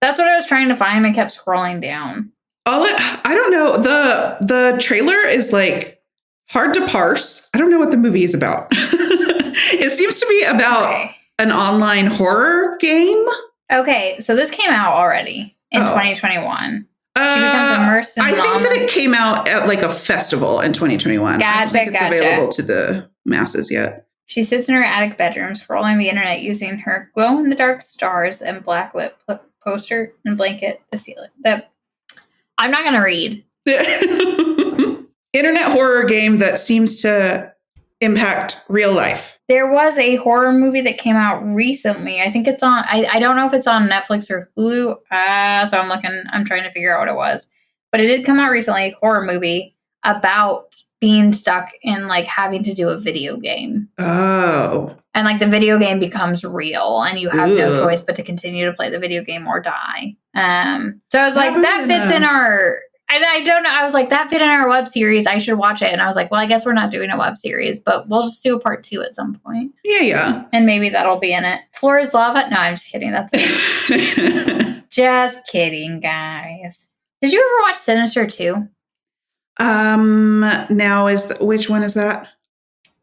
Speaker 2: That's what I was trying to find. I kept scrolling down.
Speaker 1: I don't know. The trailer is like hard to parse. I don't know what the movie is about. It seems to be about an online horror game.
Speaker 2: Okay, so this came out already in 2021. She becomes immersed in
Speaker 1: I think that it came out at like a festival in 2021. I don't think it's available to the masses yet.
Speaker 2: She sits in her attic bedroom, scrolling the internet using her glow-in-the-dark stars and blacklit poster and blanket the ceiling. I'm not going to read.
Speaker 1: Internet horror game that seems to impact real life.
Speaker 2: There was a horror movie that came out recently. I think it's on, I don't know if it's on Netflix or Hulu. So I'm trying to figure out what it was. But it did come out recently, a horror movie about being stuck in like having to do a video game.
Speaker 1: Oh.
Speaker 2: And like the video game becomes real and you have no choice but to continue to play the video game or die. So I was like, that fits in our, and I don't know, I was like, that fit in our web series. I should watch it. And I was like, well, I guess we're not doing a web series, but we'll just do a part 2 at some point.
Speaker 1: Yeah.
Speaker 2: And maybe that'll be in it. Floor is Lava? No, I'm just kidding. That's it. Just kidding, guys. Did you ever watch Sinister 2?
Speaker 1: Now which one is that?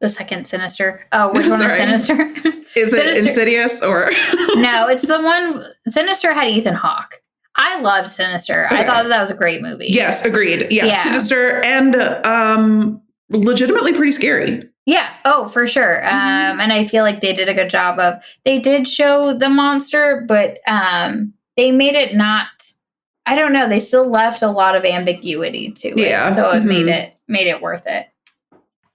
Speaker 2: The second Sinister. Oh, which one is Sinister?
Speaker 1: Is it Insidious or?
Speaker 2: No, it's the one. Sinister had Ethan Hawke. I loved Sinister. Okay. I thought that was a great movie.
Speaker 1: Yes, agreed. Yeah. Sinister and legitimately pretty scary.
Speaker 2: Yeah. Oh, for sure. And I feel like they did a good job they did show the monster, but they made it not, I don't know. They still left a lot of ambiguity to it. Yeah. So it made it worth it.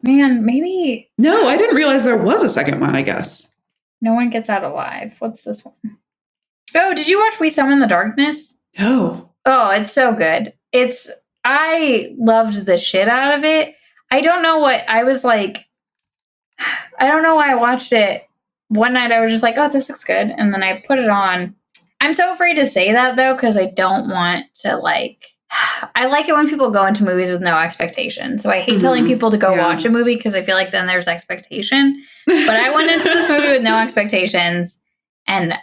Speaker 2: Man, maybe.
Speaker 1: No, I didn't realize there was a second one, I guess.
Speaker 2: No one gets out alive. What's this one? Oh, did you watch We Summon the Darkness?
Speaker 1: No.
Speaker 2: Oh, it's so good. I loved the shit out of it. I don't know what, I was like, I don't know why I watched it. One night I was just like, oh, this looks good. And then I put it on. I'm so afraid to say that though, because I don't want to I like it when people go into movies with no expectation. So I hate telling people to go watch a movie because I feel like then there's expectation. But I went into this movie with no expectations and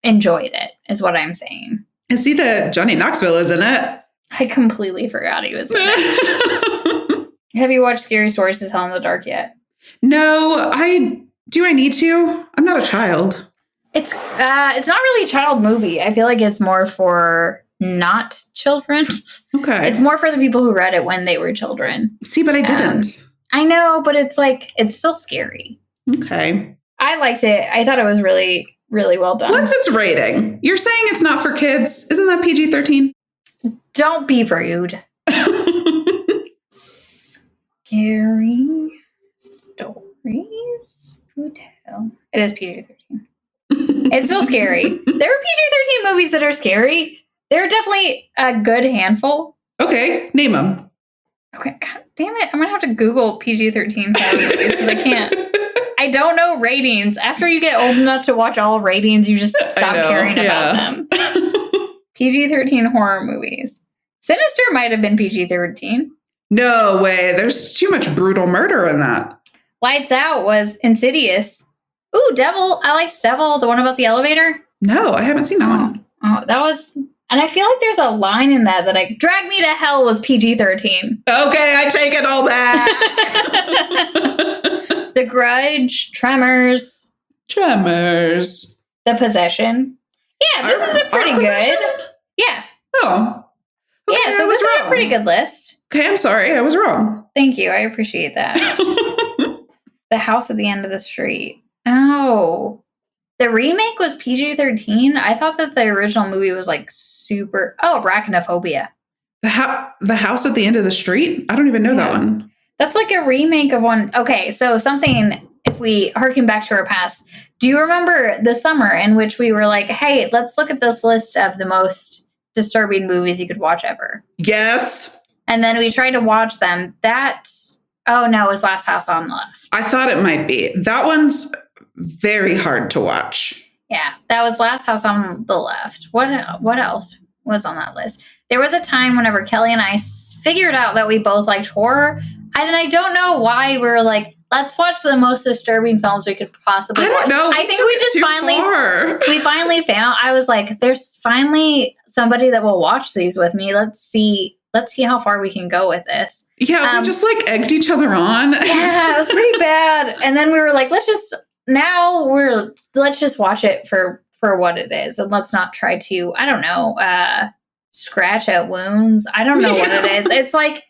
Speaker 2: enjoyed it, is what I'm saying.
Speaker 1: I see that Johnny Knoxville is in it.
Speaker 2: I completely forgot he was in it. Have you watched Scary Stories to Tell in the Dark yet?
Speaker 1: No, do I need to? I'm not a child.
Speaker 2: It's not really a child movie. I feel like it's more for not children.
Speaker 1: Okay.
Speaker 2: It's more for the people who read it when they were children.
Speaker 1: See, but I didn't.
Speaker 2: I know, but it's still scary.
Speaker 1: Okay.
Speaker 2: I liked it. I thought it was really, really well done.
Speaker 1: What's its rating? You're saying it's not for kids. Isn't that PG-13?
Speaker 2: Don't be rude. Scary Stories to Tell. It is PG-13. It's still scary. There are PG-13 movies that are scary. There are definitely a good handful.
Speaker 1: Okay, name them.
Speaker 2: Okay, God damn it. I'm going to have to Google PG-13 horror movies because I can't. I don't know ratings. After you get old enough to watch all ratings, you just stop caring about them. PG-13 horror movies. Sinister might have been PG-13.
Speaker 1: No way. There's too much brutal murder in that.
Speaker 2: Lights Out was Insidious. Ooh, Devil. I liked Devil, the one about the elevator.
Speaker 1: No, I haven't seen that one.
Speaker 2: Oh, that was... And I feel like there's a line in that Drag Me to Hell was PG-13.
Speaker 1: Okay, I take it all back.
Speaker 2: The Grudge, Tremors.
Speaker 1: The
Speaker 2: Possession. Yeah, this is a pretty good. Yeah.
Speaker 1: Oh. Okay,
Speaker 2: yeah, so this is a pretty good list.
Speaker 1: Okay, I'm sorry. I was wrong.
Speaker 2: Thank you. I appreciate that. The House at the End of the Street. Oh. The remake was PG-13? I thought that the original movie was super... Oh, Arachnophobia.
Speaker 1: The House at the End of the Street? I don't even know that one.
Speaker 2: That's like a remake of one... Okay, so something... If we harken back to our past, do you remember the summer in which we were like, hey, let's look at this list of the most disturbing movies you could watch ever?
Speaker 1: Yes.
Speaker 2: And then we tried to watch them. Oh, no, it was Last House on the Left.
Speaker 1: I thought it might be. That one's very hard to watch.
Speaker 2: Yeah, that was Last House on the Left. What else was on that list? There was a time whenever Kelly and I figured out that we both liked horror. And I don't know why we were like, let's watch the most disturbing films we could possibly watch.
Speaker 1: I don't know.
Speaker 2: I think we just finally found, I was like, there's finally somebody that will watch these with me. Let's see how far we can go with this.
Speaker 1: Yeah, we just like egged each other on.
Speaker 2: Yeah, it was pretty bad. And then we were like, let's just watch it for what it is. And let's not try to, I don't know, scratch at wounds. I don't know what it is. It's like,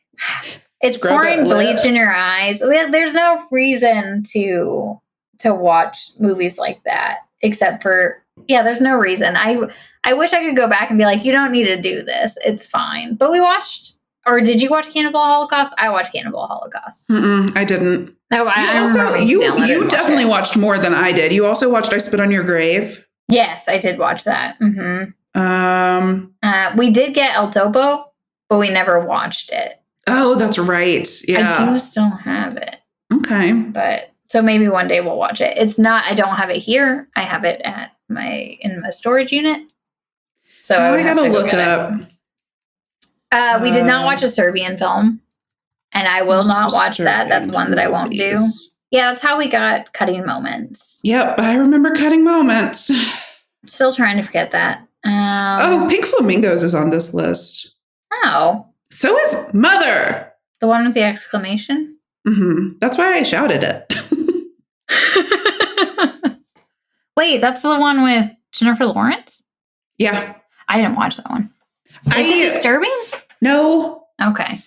Speaker 2: it's pouring bleach in your eyes. There's no reason to watch movies like that, except for, there's no reason. I wish I could go back and be like, you don't need to do this. It's fine. But we watched, or did you watch Cannibal Holocaust? I watched Cannibal Holocaust.
Speaker 1: I didn't.
Speaker 2: No,
Speaker 1: you definitely watched more than I did. You also watched I Spit on Your Grave.
Speaker 2: Yes, I did watch that.
Speaker 1: Mm-hmm.
Speaker 2: We did get El Topo, but we never watched it.
Speaker 1: Oh, that's right. Yeah.
Speaker 2: I do still have it.
Speaker 1: Okay.
Speaker 2: But so maybe one day we'll watch it. It's not, I don't have it here. I have it in my storage unit. So
Speaker 1: I gotta look up.
Speaker 2: We did not watch a Serbian film, and I will not watch that. That's one that I won't do. Yeah, that's how we got Cutting Moments.
Speaker 1: Yep, I remember Cutting Moments.
Speaker 2: Still trying to forget that.
Speaker 1: Pink Flamingos is on this list.
Speaker 2: Oh.
Speaker 1: So is Mother.
Speaker 2: The one with the exclamation?
Speaker 1: Mm-hmm. That's why I shouted it.
Speaker 2: Wait, that's the one with Jennifer Lawrence?
Speaker 1: Yeah.
Speaker 2: I didn't watch that one. Is it disturbing?
Speaker 1: No.
Speaker 2: Okay.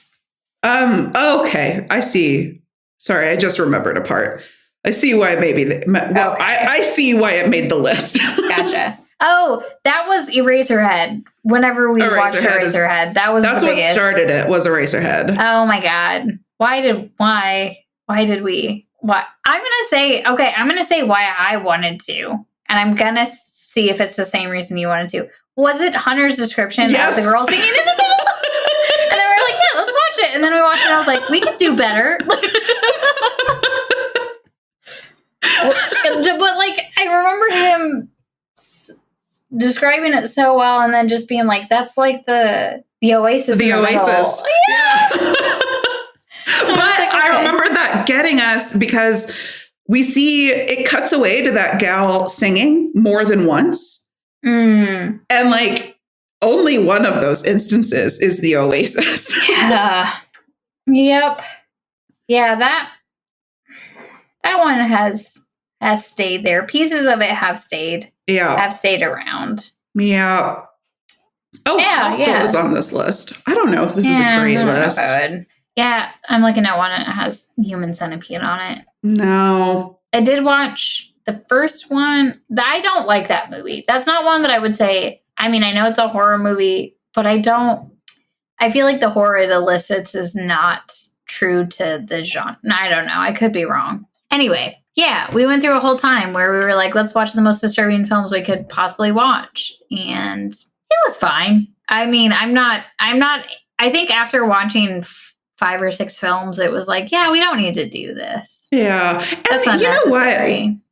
Speaker 1: Okay. I see. Sorry, I just remembered a part. I see why I see why it made the list.
Speaker 2: Gotcha. Oh, that was Eraserhead. Whenever we watched Eraserhead, that's what
Speaker 1: started it. Was Eraserhead.
Speaker 2: Oh my god! Why did we? What I'm gonna say why I wanted to, and I'm gonna see if it's the same reason you wanted to. Was it Hunter's description of the girl singing in the middle? And then we were like, yeah, let's watch it. And then we watched it and I was like, we could do better. But like, I remember him describing it so well and then just being like, that's like the Oasis.
Speaker 1: The Oasis.
Speaker 2: Yeah.
Speaker 1: But I remember that getting us because we see it cuts away to that gal singing more than once.
Speaker 2: Mm.
Speaker 1: And like only one of those instances is the Oasis.
Speaker 2: Yeah. Yep. Yeah, that one has stayed there. Pieces of it have stayed.
Speaker 1: Yeah.
Speaker 2: Have stayed around.
Speaker 1: Yeah. Oh,
Speaker 2: yeah,
Speaker 1: Hostel is on this list. I don't know if this is a great list.
Speaker 2: Yeah, I'm looking at one and it has Human Centipede on it.
Speaker 1: No.
Speaker 2: I did watch the first one. I don't like that movie. That's not one that I would say. I mean, I know it's a horror movie, but I feel like the horror it elicits is not true to the genre. I don't know. I could be wrong. Anyway, yeah, we went through a whole time where we were like, let's watch the most disturbing films we could possibly watch. And it was fine. I mean, I think after watching 5 or 6 films, it was like, yeah, we don't need to do this.
Speaker 1: Yeah. And you know what?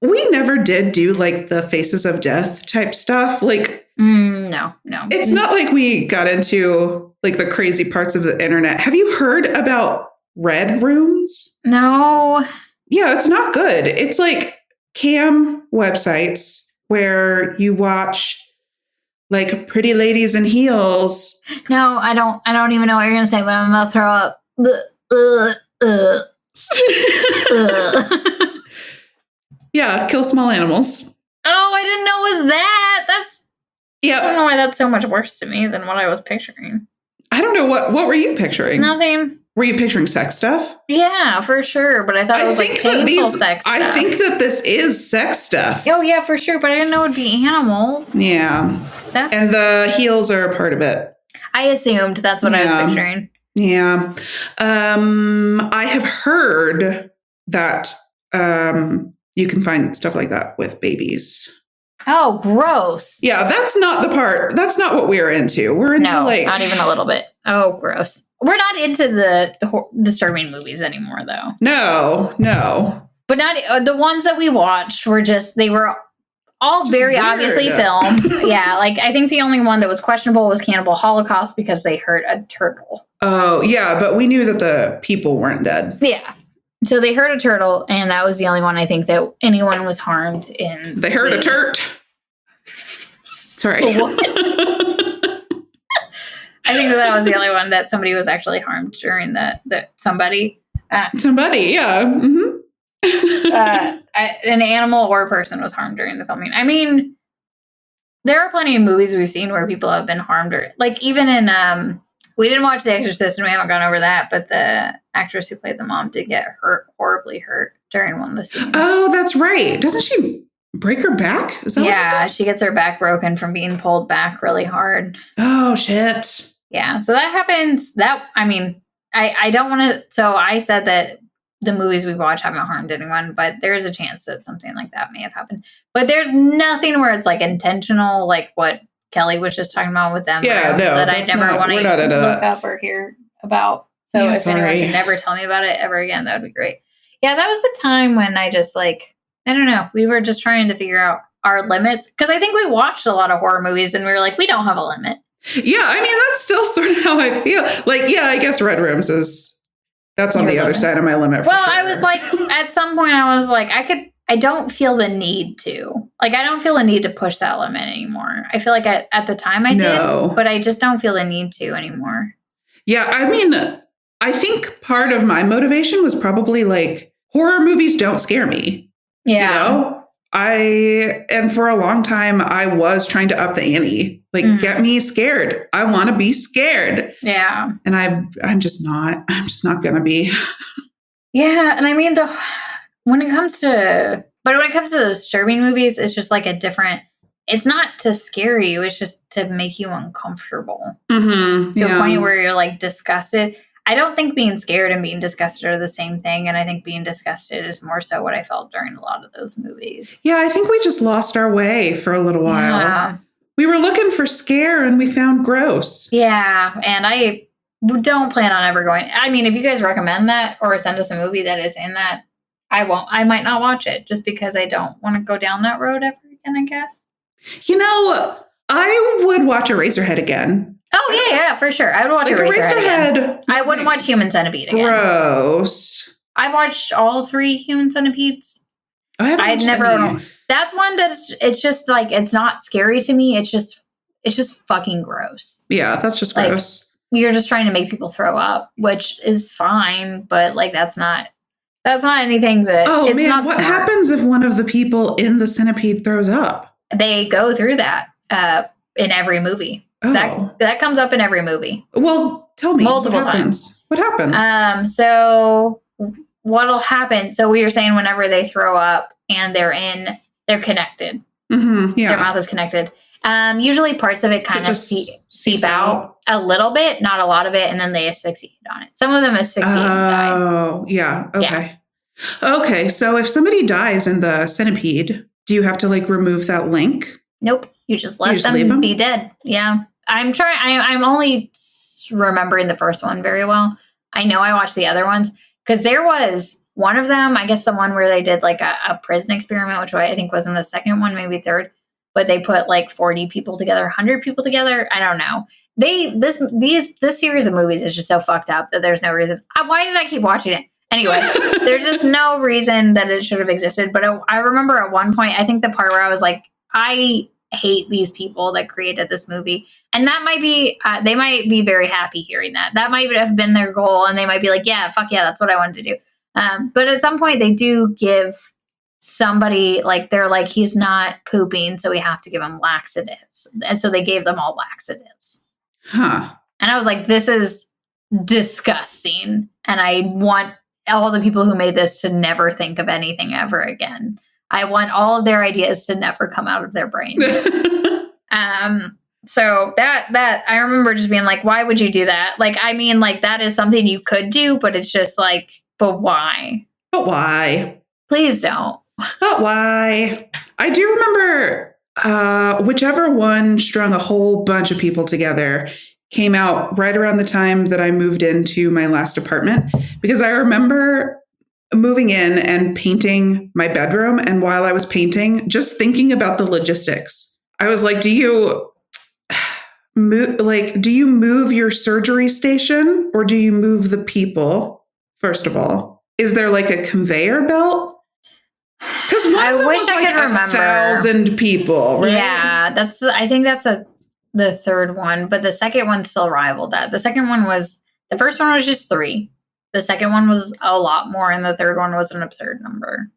Speaker 1: We never did do like the Faces of Death type stuff. Like,
Speaker 2: no.
Speaker 1: It's not like we got into like the crazy parts of the internet. Have you heard about Red Rooms?
Speaker 2: No.
Speaker 1: Yeah, it's not good. It's like cam websites where you watch like Pretty Ladies in Heels.
Speaker 2: No, I don't even know what you're going to say, but I'm about to throw up.
Speaker 1: Yeah, kill small animals.
Speaker 2: Oh, I didn't know it was that.
Speaker 1: Yeah.
Speaker 2: I don't know why that's so much worse to me than what I was picturing.
Speaker 1: I don't know what were you picturing?
Speaker 2: Nothing.
Speaker 1: Were you picturing sex stuff?
Speaker 2: Yeah, for sure. But I thought it was like painful sex stuff.
Speaker 1: I think that this is sex stuff.
Speaker 2: Oh yeah, for sure. But I didn't know it'd be animals.
Speaker 1: Yeah. And the heels are a part of it.
Speaker 2: I assumed that's what I was picturing.
Speaker 1: Yeah. I have heard that you can find stuff like that with babies.
Speaker 2: Oh, gross.
Speaker 1: Yeah, that's not the part. That's not what we're into. We're into
Speaker 2: not even a little bit. Oh, gross. We're not into the disturbing movies anymore, though.
Speaker 1: No.
Speaker 2: But not the ones that we watched were they were all very weird. Obviously filmed. Yeah, like I think the only one that was questionable was Cannibal Holocaust because they hurt a turtle.
Speaker 1: Oh, yeah, but we knew that the people weren't dead.
Speaker 2: Yeah. So they heard a turtle, and that was the only one I think that anyone was harmed in.
Speaker 1: They heard a turt. Sorry.
Speaker 2: What? I think that was the only one that somebody was actually harmed during the somebody.
Speaker 1: Somebody, yeah. Mm-hmm.
Speaker 2: An animal or a person was harmed during the filming. I mean, there are plenty of movies we've seen where people have been harmed, or like even in we didn't watch The Exorcist and we haven't gone over that, but the actress who played the mom did get horribly hurt during one of the scenes.
Speaker 1: Oh, that's right. Doesn't she break her back? Is that
Speaker 2: yeah, she gets her back broken from being pulled back really hard.
Speaker 1: Oh, shit.
Speaker 2: Yeah, so that happens. I don't want to. So I said that the movies we've watched haven't harmed anyone, but there is a chance that something like that may have happened. But there's nothing where it's like intentional, like what Kelly was just talking about with them.
Speaker 1: Yeah, no,
Speaker 2: that I never want to look up or hear about. So if anyone can never tell me about it ever again, that would be great. Yeah, that was the time when I just like, I don't know, we were just trying to figure out our limits. Because I think we watched a lot of horror movies and we were like, we don't have a limit.
Speaker 1: Yeah, I mean, that's still sort of how I feel. Like, yeah, I guess Red Rooms that's on the other side of my limit.
Speaker 2: Well, sure. I was like, at some point I was like, I don't feel the need to. Like, I don't feel the need to push that limit anymore. I feel like at the time I did, but I just don't feel the need to anymore.
Speaker 1: Yeah, I mean, I think part of my motivation was probably like, horror movies don't scare me.
Speaker 2: Yeah.
Speaker 1: You know? And for a long time, I was trying to up the ante. Like, get me scared. I want to be scared.
Speaker 2: Yeah.
Speaker 1: And I'm just not going to be.
Speaker 2: Yeah. And I mean, when it comes to the disturbing movies, it's just like it's not to scare you. It's just to make you uncomfortable to a point where you're like disgusted. I don't think being scared and being disgusted are the same thing. And I think being disgusted is more so what I felt during a lot of those movies.
Speaker 1: Yeah, I think we just lost our way for a little while. Yeah. We were looking for scare and we found gross.
Speaker 2: Yeah, and I don't plan on ever going. I mean, if you guys recommend that or send us a movie that is in that, I won't. I might not watch it just because I don't want to go down that road ever again, I guess.
Speaker 1: You know, I would watch Eraserhead again.
Speaker 2: Oh, yeah, for sure. I would watch Eraserhead. I wouldn't watch Human Centipede again.
Speaker 1: Gross.
Speaker 2: I've watched all 3 Human Centipedes.
Speaker 1: I'd never.
Speaker 2: That's one that it's just like, it's not scary to me. It's just fucking gross.
Speaker 1: Yeah, that's just gross.
Speaker 2: Like, you're just trying to make people throw up, which is fine, but like that's not anything that.
Speaker 1: Oh
Speaker 2: it's
Speaker 1: man,
Speaker 2: not
Speaker 1: what
Speaker 2: smart.
Speaker 1: happens if one of the people in the centipede throws up?
Speaker 2: They go through that in every movie.
Speaker 1: Oh.
Speaker 2: That comes up in every movie.
Speaker 1: Well, tell me.
Speaker 2: Multiple times.
Speaker 1: What happens?
Speaker 2: So what'll happen? So we were saying whenever they throw up and they're connected.
Speaker 1: Mm-hmm, yeah.
Speaker 2: Their mouth is connected. Usually parts of it kind of seep out a little bit, not a lot of it, and then they asphyxiate on it. Some of them asphyxiate and die.
Speaker 1: Oh, yeah. Okay. Yeah. Okay, so if somebody dies in the centipede, do you have to like remove that link?
Speaker 2: Nope. You just let them be dead. Yeah. I'm only remembering the first one very well. I know I watched the other ones because there was one of them, I guess the one where they did like a prison experiment, which I think was in the second one, maybe third, but they put like 40 people together, 100 people together. I don't know. This series of movies is just so fucked up that there's no reason. Why did I keep watching it? Anyway, there's just no reason that it should have existed. But I remember at one point, I think the part where I was like, I hate these people that created this movie. And that might be, they might be very happy hearing that. That might have been their goal. And they might be like, yeah, fuck yeah, that's what I wanted to do. But at some point they do give somebody, like, they're like, he's not pooping, so we have to give him laxatives. And so they gave them all laxatives.
Speaker 1: Huh.
Speaker 2: And I was like, this is disgusting. And I want all the people who made this to never think of anything ever again. I want all of their ideas to never come out of their brains. So that I remember just being like, why would you do that? Like, I mean, like, that is something you could do, but it's just like, but why?
Speaker 1: But why?
Speaker 2: Please don't.
Speaker 1: But why? I do remember whichever one strung a whole bunch of people together came out right around the time that I moved into my last apartment, because I remember moving in and painting my bedroom. And while I was painting, just thinking about the logistics, I was like, do you move your surgery station or do you move the people? First of all, is there like a conveyor belt? Because
Speaker 2: I wish I could remember.
Speaker 1: 1,000 people, right?
Speaker 2: Yeah, I think that's the third one, but the second one still rivaled that. The first one was just 3. The second one was a lot more, and the third one was an absurd number.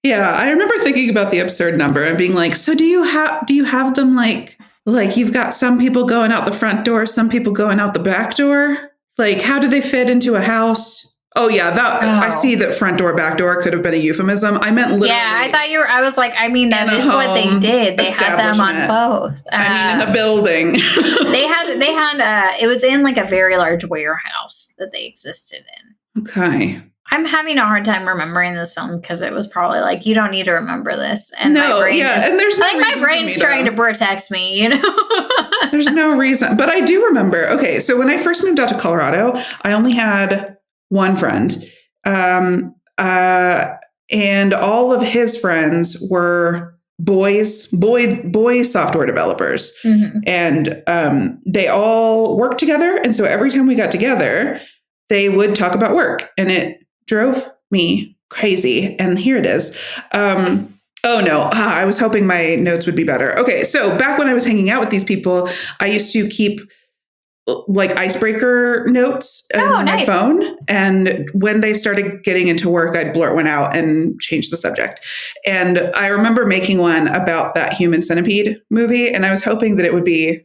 Speaker 1: Yeah, I remember thinking about the absurd number and being like, so do you have them like you've got some people going out the front door, some people going out the back door? Like, how do they fit into a house? Oh yeah, I see that front door, back door could have been a euphemism. I meant literally.
Speaker 2: Yeah, I was like, I mean, that is what they did. They had them on both.
Speaker 1: I mean, in a building.
Speaker 2: they had it was in like a very large warehouse that they existed in.
Speaker 1: Okay.
Speaker 2: I'm having a hard time remembering this film because it was probably like, you don't need to remember this. And
Speaker 1: no, and there's no reason
Speaker 2: my brain's trying to protect me, you know?
Speaker 1: There's no reason. But I do remember, okay, so when I first moved out to Colorado, I only had one friend. And all of his friends were boy software developers. Mm-hmm. And they all worked together. And so every time we got together, they would talk about work. And it drove me crazy. And here it is. Oh no, I was hoping my notes would be better. Okay, so back when I was hanging out with these people, I used to keep like icebreaker notes on my phone. And when they started getting into work, I'd blurt one out and change the subject. And I remember making one about that Human Centipede movie. And I was hoping that it would be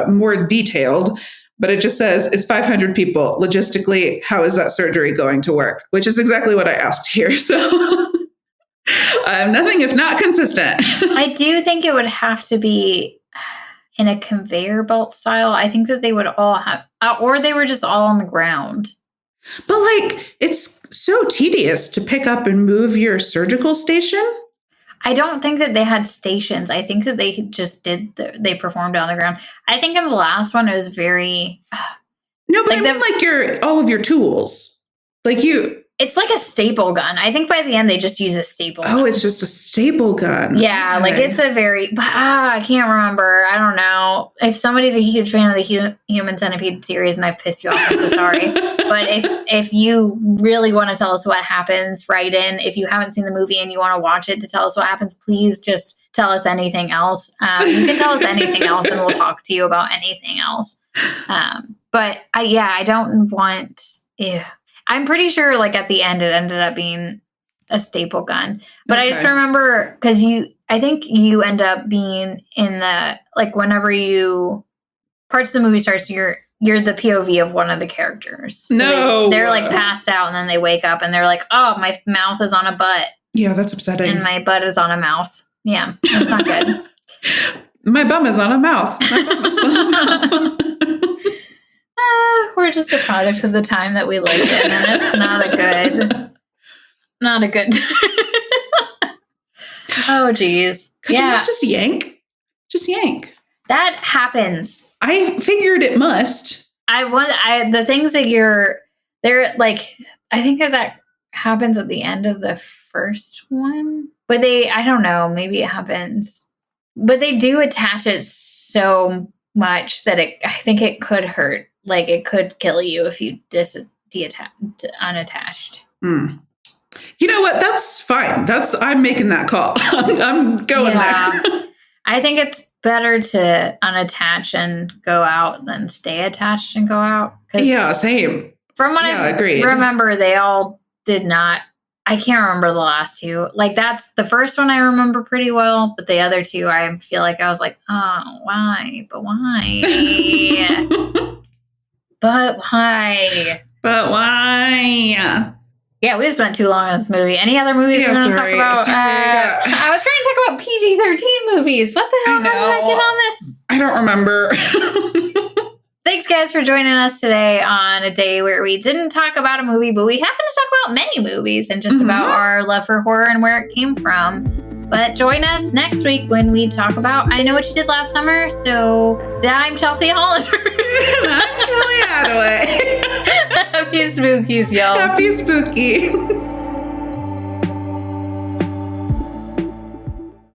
Speaker 1: more detailed. But it just says it's 500 people. Logistically, how is that surgery going to work? Which is exactly what I asked here. So nothing if not consistent.
Speaker 2: I do think it would have to be in a conveyor belt style. I think that they would all have, or they were just all on the ground.
Speaker 1: But like, it's so tedious to pick up and move your surgical station.
Speaker 2: I don't think that they had stations. I think that they just they performed on the ground. I think in the last one it was very...
Speaker 1: No, but like I mean like all of your tools. Like
Speaker 2: it's like a staple gun. I think by the end they just use a staple gun.
Speaker 1: Oh, it's just a staple gun.
Speaker 2: Yeah, okay. Like it's a very... I can't remember. I don't know. If somebody's a huge fan of the Human Centipede series and I've pissed you off, I'm so sorry. But if you really want to tell us what happens, write in. If you haven't seen the movie and you want to watch it to tell us what happens, please just tell us anything else. You can tell us anything else and we'll talk to you about anything else. But I don't want... Ew. I'm pretty sure like at the end it ended up being a staple gun. But okay. I just remember because I think you end up being in the, like whenever parts of the movie starts, you're the POV of one of the characters. So they're like passed out and then they wake up and they're like, oh, my mouth is on a butt.
Speaker 1: Yeah, that's upsetting.
Speaker 2: And my butt is on a mouth. Yeah, that's not good.
Speaker 1: My bum is on a mouth.
Speaker 2: We're just a product of the time that we live in, and it's not a good. Oh, geez.
Speaker 1: Could you not just yank? Just yank.
Speaker 2: That happens.
Speaker 1: I figured it must.
Speaker 2: The things that they're like, I think that happens at the end of the first one, but I don't know, maybe it happens, but they do attach it so much that I think it could hurt. Like it could kill you if you unattached.
Speaker 1: Mm. You know what? That's fine. I'm making that call. I'm going there.
Speaker 2: I think it's better to unattach and go out than stay attached and go out.
Speaker 1: Yeah, same.
Speaker 2: From what I remember, they all did not. I can't remember the last two. Like that's the first one I remember pretty well, but the other two, I feel like I was like, oh, why? But why? But why? Yeah, we just went too long on this movie. Any other movies we want to talk about? I was trying to talk about PG-13 movies. What the hell? How did I get on this?
Speaker 1: I don't remember.
Speaker 2: Thanks, guys, for joining us today on a day where we didn't talk about a movie, but we happened to talk about many movies and just about our love for horror and where it came from. But join us next week when we talk about I Know What You Did Last Summer. So I'm Chelsea Hollander.
Speaker 1: And I'm Kelly Hadaway.
Speaker 2: Happy spookies, y'all.
Speaker 1: Happy spooky.